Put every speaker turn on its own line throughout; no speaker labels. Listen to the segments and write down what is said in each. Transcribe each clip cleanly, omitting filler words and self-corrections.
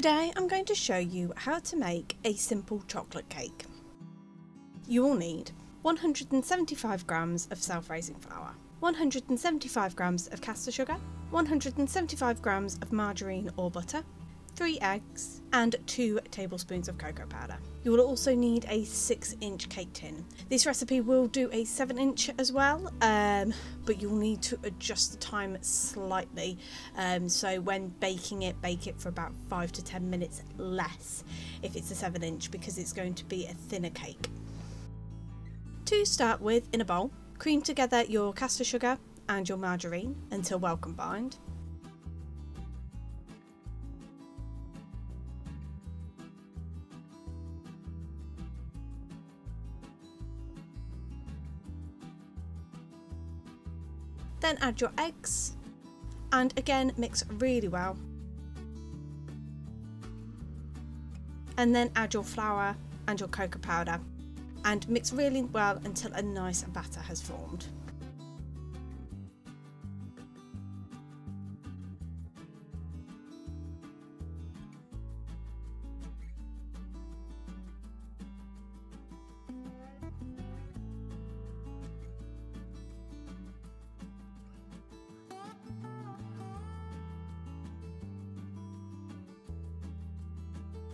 Today I'm going to show you how to make a simple chocolate cake. You will need 175 grams of self-raising flour, 175 grams of caster sugar, 175 grams of margarine or butter, 3 eggs and 2 tablespoons of cocoa powder. You will also need a 6-inch cake tin. This recipe will do a 7-inch as well, but you'll need to adjust the time slightly. So when baking it, bake it for about 5 to 10 minutes less if it's a 7-inch, because it's going to be a thinner cake. To start with, in a bowl, cream together your caster sugar and your margarine until well combined. Then add your eggs and again mix really well. And then add your flour and your cocoa powder and mix really well until a nice batter has formed.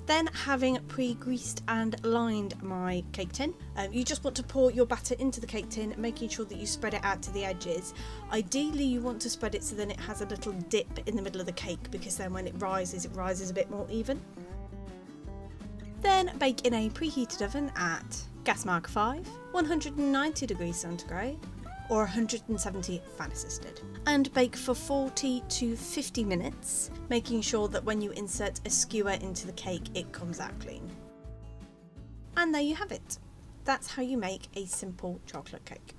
Then, having pre-greased and lined my cake tin, you just want to pour your batter into the cake tin, making sure that you spread it out to the edges. Ideally you want to spread it so then it has a little dip in the middle of the cake, because then when it rises a bit more even. Then bake in a preheated oven at gas mark 5, 190 degrees centigrade or 170 fan assisted, and bake for 40 to 50 minutes, making sure that when you insert a skewer into the cake it comes out clean. And there you have it. That's how you make a simple chocolate cake.